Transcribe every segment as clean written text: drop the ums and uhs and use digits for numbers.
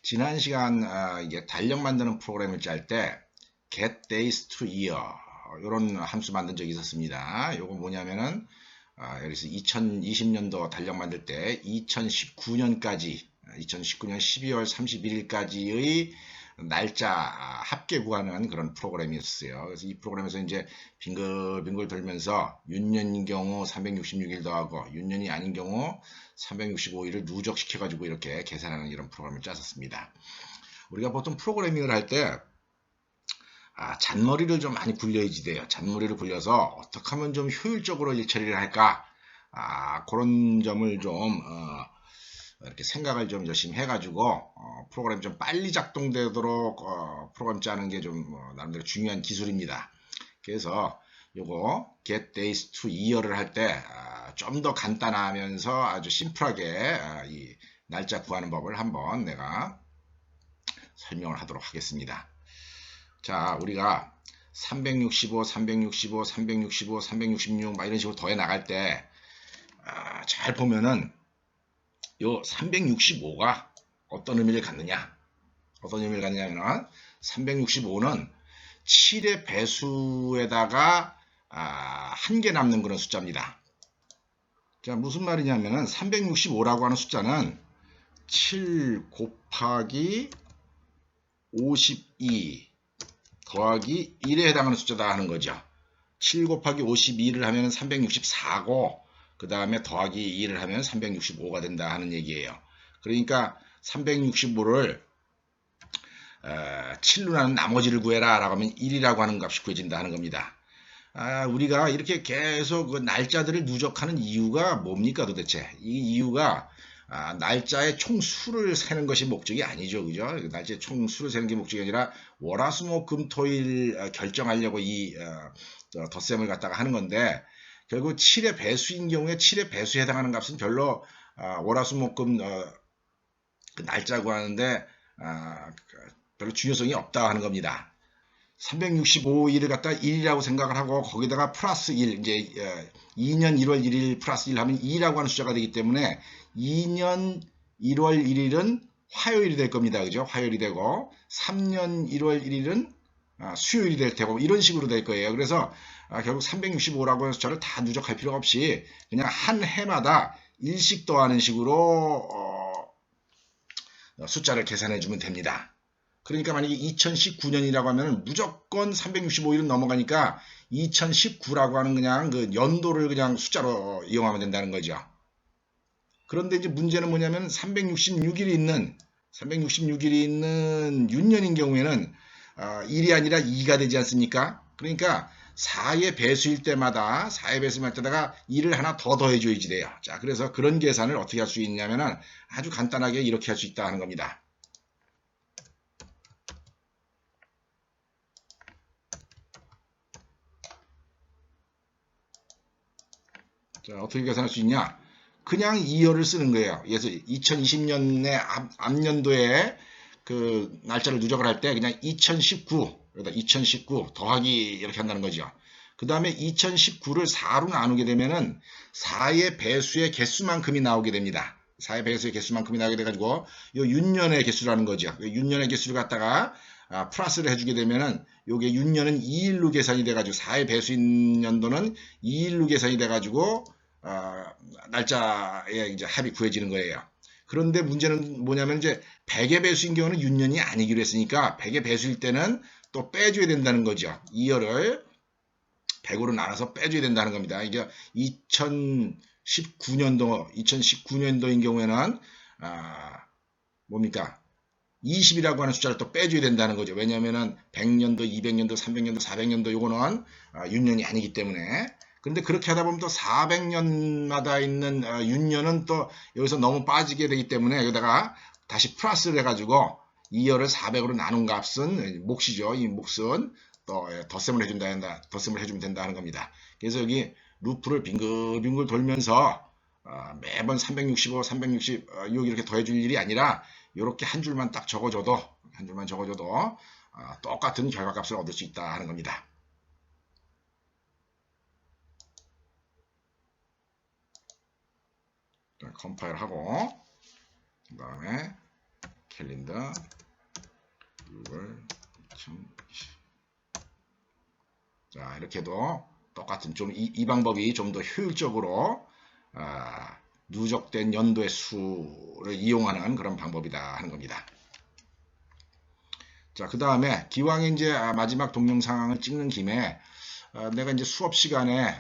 지난 시간 이게 달력 만드는 프로그램을 짤 때 get days to year 이런 함수 만든 적이 있었습니다. 요거 뭐냐면은 여기서 2020년도 달력 만들 때 2019년까지 2019년 12월 31일까지의 날짜 합계 구하는 그런 프로그램이었어요. 그래서 이 프로그램에서 이제 빙글빙글 돌면서 윤년인 경우 366일 더하고 윤년이 아닌 경우 365일을 누적시켜 가지고 이렇게 계산하는 이런 프로그램을 짰었습니다. 우리가 보통 프로그래밍을 할 때 잔머리를 좀 많이 굴려야지 돼요. 잔머리를 굴려서 어떻게 하면 좀 효율적으로 일 처리를 할까, 그런 점을 좀 이렇게 생각을 좀 열심히 해가지고 프로그램 좀 빨리 작동되도록 프로그램 짜는 게 좀 나름대로 중요한 기술입니다. 그래서 요거 get days to year를 할 때 좀 더 간단하면서 아주 심플하게 이 날짜 구하는 법을 한번 내가 설명을 하도록 하겠습니다. 자, 우리가 365, 365, 365, 366 막 이런 식으로 더해 나갈 때 잘 보면은 요 365가 어떤 의미를 갖느냐? 어떤 의미를 갖느냐면은 365는 7의 배수에다가 한 개 남는 그런 숫자입니다. 자, 무슨 말이냐면은 365라고 하는 숫자는 7 곱하기 52 더하기 1에 해당하는 숫자다 하는 거죠. 7 곱하기 52를 하면 364고 그 다음에 더하기 2를 하면 365가 된다 하는 얘기예요. 그러니까 365를 7로 나눈 나머지를 구해라 라고 하면 1이라고 하는 값이 구해진다 하는 겁니다. 우리가 이렇게 계속 그 날짜들을 누적하는 이유가 뭡니까 도대체? 이 이유가 날짜의 총수를 세는 것이 목적이 아니죠. 그죠? 날짜의 총수를 세는 게 목적이 아니라 월화수목금토일 결정하려고 이 덧셈을 갖다가 하는 건데, 결국 7의 배수인 경우에 7의 배수에 해당하는 값은 별로 월화수목금 그 날짜 구하는데 별로 중요성이 없다 하는 겁니다. 365일을 갖다 1이라고 생각을 하고 거기다가 플러스 1, 이제 2년 1월 1일 플러스 1 하면 2라고 하는 숫자가 되기 때문에 2년 1월 1일은 화요일이 될 겁니다. 그죠? 화요일이 되고 3년 1월 1일은 수요일이 될 테고 이런 식으로 될 거예요. 그래서 결국 365라고 하는 숫자를 다 누적할 필요 없이 그냥 한 해마다 일씩 더하는 식으로 숫자를 계산해 주면 됩니다. 그러니까 만약에 2019년이라고 하면 무조건 365일은 넘어가니까 2019라고 하는 그냥 그 연도를 그냥 숫자로 이용하면 된다는 거죠. 그런데 이제 문제는 뭐냐면 366일이 있는 윤년인 경우에는 1이 아니라 2가 되지 않습니까? 그러니까 4의 배수일 때마다 4의 배수일 때다가 2를 하나 더 더해줘야지 돼요. 자, 그래서 그런 계산을 어떻게 할 수 있냐면은 아주 간단하게 이렇게 할 수 있다 하는 겁니다. 자, 어떻게 계산할 수 있냐? 그냥 2열을 쓰는 거예요. 그래서 2020년의 앞년도에 그 날짜를 누적을 할 때 그냥 2019, 그러다 2019 더하기 이렇게 한다는 거죠. 그 다음에 2019를 4로 나누게 되면은 4의 배수의 개수만큼이 나오게 됩니다. 4의 배수의 개수만큼이 나오게 돼가지고 요 윤년의 개수라는 거죠. 윤년의 개수를 갖다가 플러스를 해주게 되면은 요게 윤년은 2일로 계산이 돼가지고 4의 배수인 년도는 2일로 계산이 돼가지고 날짜에 이제 합이 구해지는 거예요. 그런데 문제는 뭐냐면 이제 100의 배수인 경우는 윤년이 아니기로 했으니까 100의 배수일 때는 또 빼줘야 된다는 거죠. 2열을 100으로 나눠서 빼줘야 된다는 겁니다. 이게 2019년도인 경우에는 뭡니까? 20이라고 하는 숫자를 또 빼줘야 된다는 거죠. 왜냐하면은 100년도, 200년도, 300년도, 400년도 요거는 윤년이 아니기 때문에. 근데 그렇게 하다 보면 또 400년마다 있는 윤년은 또 여기서 너무 빠지게 되기 때문에 여기다가 다시 플러스를 해가지고 2열을 400으로 나눈 값은 몫이죠. 이 몫은 또 덧셈을 해주면 된다 하는 겁니다. 그래서 여기 루프를 빙글빙글 돌면서 매번 365, 360 여기 이렇게 더해줄 일이 아니라 이렇게 한 줄만 딱 적어줘도 똑같은 결과값을 얻을 수 있다 하는 겁니다. 컴파일하고 그 다음에 캘린더 6월 2020. 자, 이렇게도 똑같은 좀 이 방법이 좀 더 효율적으로 누적된 연도의 수를 이용하는 그런 방법이다 하는 겁니다. 자, 그 다음에 기왕에 이제 마지막 동영상을 찍는 김에 내가 이제 수업 시간에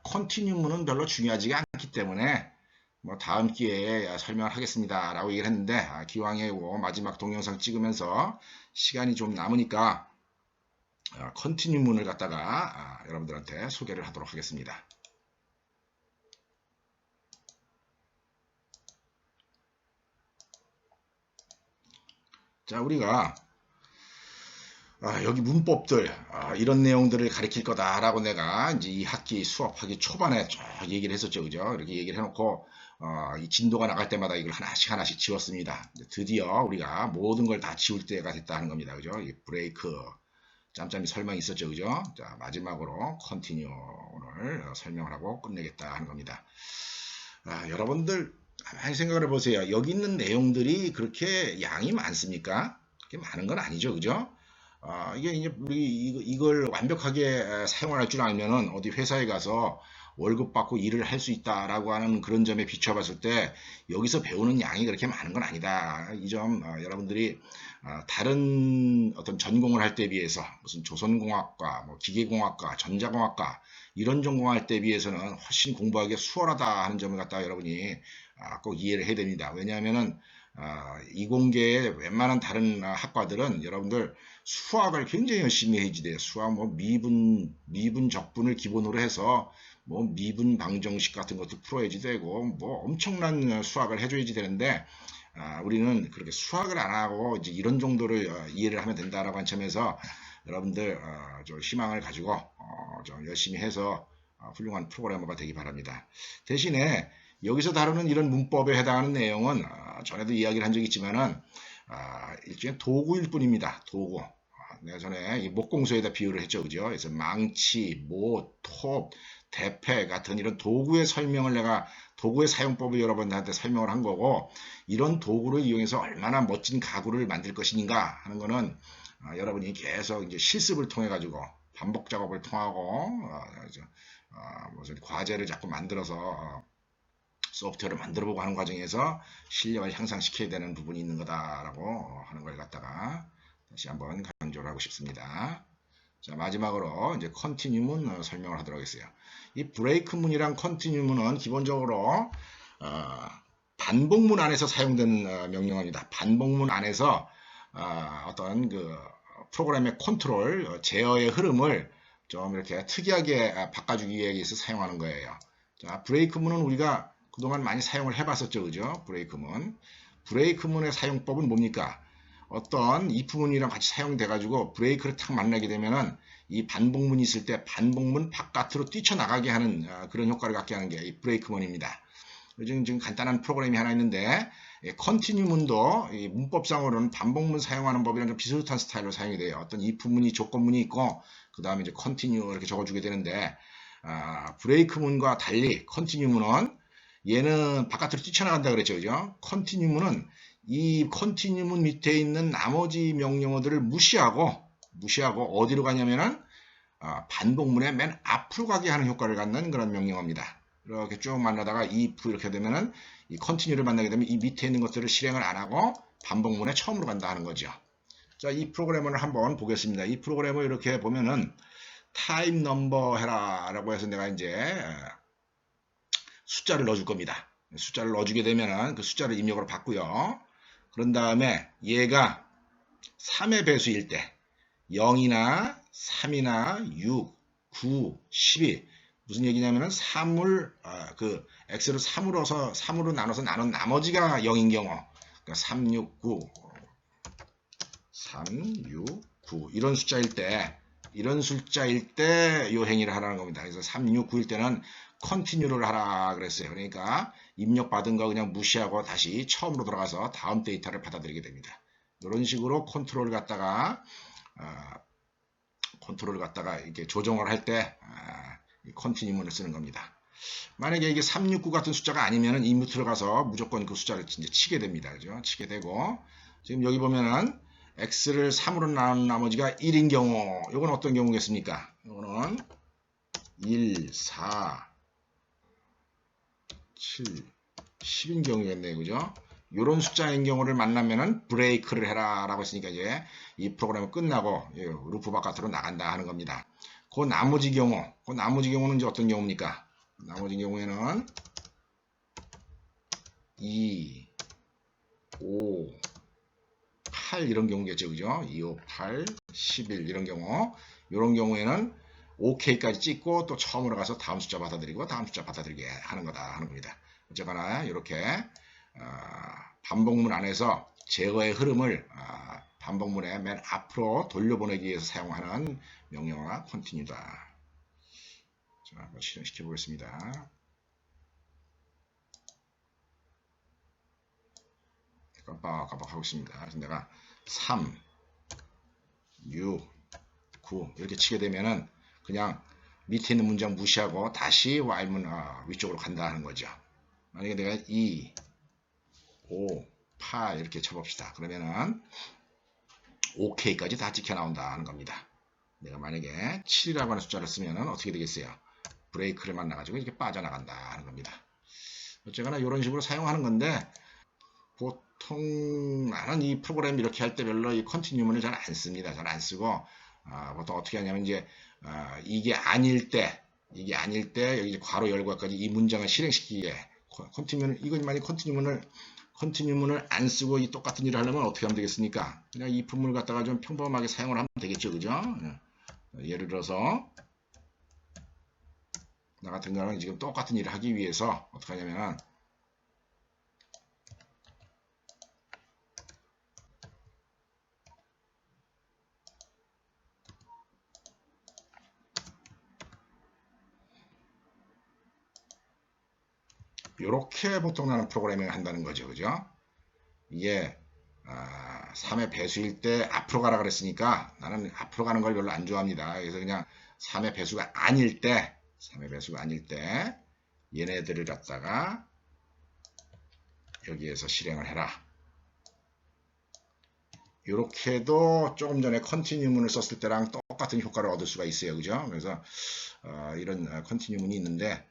컨티뉴문은 별로 중요하지가 않기 때문에 뭐 다음 기회에 설명을 하겠습니다 라고 얘기를 했는데 기왕에 마지막 동영상 찍으면서 시간이 좀 남으니까 컨티뉴문을 갖다가 여러분들한테 소개를 하도록 하겠습니다. 자, 우리가 여기 문법들 이런 내용들을 가르칠 거다라고 내가 이제 이 학기 수업하기 초반에 쭉 얘기를 했었죠, 그죠? 이렇게 얘기를 해놓고 이 진도가 나갈 때마다 이걸 하나씩 지웠습니다. 드디어 우리가 모든 걸 다 지울 때가 됐다 하는 겁니다, 그죠? 이 브레이크 짬짬이 설명이 있었죠, 그죠? 자, 마지막으로 컨티뉴를 설명을 하고 끝내겠다 하는 겁니다. 여러분들 가만히 생각을 해보세요. 여기 있는 내용들이 그렇게 양이 많습니까? 그렇게 많은 건 아니죠, 그죠? 이게 이제 우리 이걸 완벽하게 사용할 줄 알면은 어디 회사에 가서 월급 받고 일을 할 수 있다라고 하는 그런 점에 비춰봤을 때 여기서 배우는 양이 그렇게 많은 건 아니다. 이 점 여러분들이 다른 어떤 전공을 할 때 비해서 무슨 조선공학과, 뭐 기계공학과, 전자공학과 이런 전공할 때 비해서는 훨씬 공부하기 수월하다 하는 점을 갖다가 여러분이 꼭 이해를 해야 됩니다. 왜냐하면은 이공계의 웬만한 다른 학과들은 여러분들 수학을 굉장히 열심히 해야지 돼요. 수학 뭐 미분 적분을 기본으로 해서 뭐 미분 방정식 같은 것도 풀어야지 되고 뭐 엄청난 수학을 해줘야지 되는데 우리는 그렇게 수학을 안 하고 이제 이런 정도를 이해를 하면 된다라고 한 점에서 여러분들 좀 희망을 가지고 좀 열심히 해서 훌륭한 프로그래머가 되기 바랍니다. 대신에 여기서 다루는 이런 문법에 해당하는 내용은 전에도 이야기를 한 적이 있지만은 일종의 도구일 뿐입니다. 도구. 내가 전에 이 목공소에다 비유를 했죠, 그죠? 그래서 망치, 못, 톱, 대패 같은 이런 도구의 설명을 내가 도구의 사용법을 여러분들한테 설명을 한 거고 이런 도구를 이용해서 얼마나 멋진 가구를 만들 것인가 하는 거는 여러분이 계속 이제 실습을 통해 가지고 반복 작업을 통하고 무슨 과제를 자꾸 만들어서 소프트웨어를 만들어보고 하는 과정에서 실력을 향상시켜야 되는 부분이 있는 거다라고 하는 걸 갖다가 다시 한번 강조를 하고 싶습니다. 자, 마지막으로 이제 컨티뉴문 설명을 하도록 하겠어요. 이 브레이크문이랑 컨티뉴문은 기본적으로 반복문 안에서 사용되는 명령어입니다. 반복문 안에서 어떤 그 프로그램의 컨트롤, 제어의 흐름을 좀 이렇게 특이하게 바꿔주기 위해서 사용하는 거예요. 자, 브레이크문은 우리가 그동안 많이 사용을 해봤었죠, 그죠? 브레이크문. 브레이크문의 사용법은 뭡니까? 어떤 if문이랑 같이 사용돼 가지고 브레이크를 탁 만나게 되면은 이 반복문이 있을 때 반복문 바깥으로 뛰쳐나가게 하는 그런 효과를 갖게 하는 게 이 브레이크문입니다. 지금 간단한 프로그램이 하나 있는데 컨티뉴문도 이 문법상으로는 반복문 사용하는 법이랑 좀 비슷한 스타일로 사용이 돼요. 어떤 if문이 조건문이 있고 그 다음에 이제 컨티뉴 이렇게 적어주게 되는데 브레이크문과 달리 컨티뉴문은 얘는 바깥으로 뛰쳐나간다 그랬죠, 그죠? 컨티뉴문은 이 컨티뉴문 밑에 있는 나머지 명령어들을 무시하고 어디로 가냐면은 반복문의 맨 앞으로 가게 하는 효과를 갖는 그런 명령어입니다. 이렇게 쭉 만나다가 if 이렇게 되면은 이 컨티뉴를 만나게 되면 이 밑에 있는 것들을 실행을 안 하고 반복문의 처음으로 간다 하는 거죠. 자, 이 프로그램을 한번 보겠습니다. 이 프로그램을 이렇게 보면은 타입 넘버 해라라고 해서 내가 이제 숫자를 넣어줄 겁니다. 숫자를 넣어주게 되면은 그 숫자를 입력으로 받고요. 그런 다음에 얘가 3의 배수일 때 0이나 3이나 6, 9, 12 무슨 얘기냐면은 3을 그 x를 3으로 나눠서 나눈 나머지가 0인 경우 그러니까 3, 6, 9 이런 숫자일 때 이 행위를 하라는 겁니다. 그래서 3, 6, 9일 때는 컨티뉴를 하라 그랬어요. 그러니까 입력받은 거 그냥 무시하고 다시 처음으로 돌아가서 다음 데이터를 받아들이게 됩니다. 이런 식으로 컨트롤을 갖다가 이렇게 조정을 할 때 컨티뉴문을 쓰는 겁니다. 만약에 이게 369 같은 숫자가 아니면은 이무 들어가서 무조건 그 숫자를 이제 치게 됩니다. 그죠? 치게 되고 지금 여기 보면은 x를 3으로 나눈 나머지가 1인 경우, 이건 어떤 경우겠습니까? 이거는 1, 4, 7, 10인 경우겠네요. 그죠? 이런 숫자인 경우를 만나면은 브레이크를 해라 라고 했으니까 이제 이 프로그램은 끝나고 루프 바깥으로 나간다 하는 겁니다. 그 나머지 경우는 이제 어떤 경우입니까? 나머지 경우에는 2, 5, 8 이런 경우겠죠. 그죠? 2, 5, 8, 11 이런 경우. 이런 경우에는 OK까지 찍고 또 처음으로 가서 다음 숫자 받아들이고 다음 숫자 받아들이게 하는 거다 하는 겁니다. 어쨌거나 이렇게 반복문 안에서 제거의 흐름을 반복문의 맨 앞으로 돌려보내기 위해서 사용하는 명령어가 continue다. 자, 한번 실행시켜 보겠습니다. 깜빡깜빡 하고 있습니다. 그래서 내가 3, 6, 9 이렇게 치게 되면은 그냥 밑에 있는 문장 무시하고 다시 while문 위쪽으로 간다 하는 거죠. 만약에 내가 2, 5, 8 이렇게 쳐봅시다. 그러면은 OK까지 다 찍혀 나온다 하는 겁니다. 내가 만약에 7이라고 하는 숫자를 쓰면은 어떻게 되겠어요? 브레이크를 만나가지고 이렇게 빠져나간다 하는 겁니다. 어쨌거나 이런 식으로 사용하는 건데 보통 나는 이 프로그램 이렇게 할 때 별로 이 컨티뉴문을 잘 안 씁니다. 잘 안 쓰고 보통 어떻게 하냐면 이제 이게 아닐 때 여기 괄호 열고까지 이 문장을 실행시키기에 컨티뉴문 이건 만약 컨티뉴문을 안 쓰고 이 똑같은 일을 하려면 어떻게 하면 되겠습니까? 그냥 이 품을 갖다가 좀 평범하게 사용을 하면 되겠죠, 그죠? 예를 들어서 나 같은 경우는 지금 똑같은 일을 하기 위해서 어떻게 하냐면 이렇게 보통 나는 프로그래밍을 한다는 거죠. 그죠? 이게 3의 배수일 때 앞으로 가라 그랬으니까 나는 앞으로 가는 걸 별로 안 좋아합니다. 그래서 그냥 3의 배수가 아닐 때 얘네들을 갖다가 여기에서 실행을 해라. 이렇게도 조금 전에 컨티뉴문을 썼을 때랑 똑같은 효과를 얻을 수가 있어요. 그죠? 그래서 이런 컨티뉴문이 있는데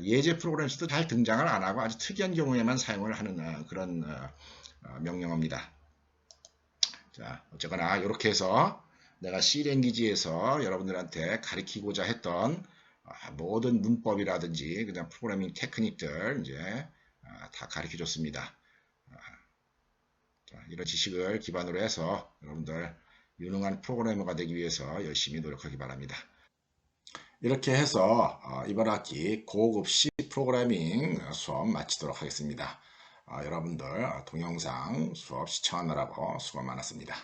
예제 프로그램에서도 잘 등장을 안 하고 아주 특이한 경우에만 사용을 하는 그런 명령어입니다. 자, 어쨌거나 이렇게 해서 내가 C랭귀지에서 여러분들한테 가르치고자 했던 모든 문법이라든지 그냥 프로그래밍 테크닉들 이제 다 가르쳐 줬습니다. 이런 지식을 기반으로 해서 여러분들 유능한 프로그래머가 되기 위해서 열심히 노력하기 바랍니다. 이렇게 해서 이번 학기 고급 C 프로그래밍 수업 마치도록 하겠습니다. 여러분들 동영상 수업 시청하느라고 수고 많았습니다.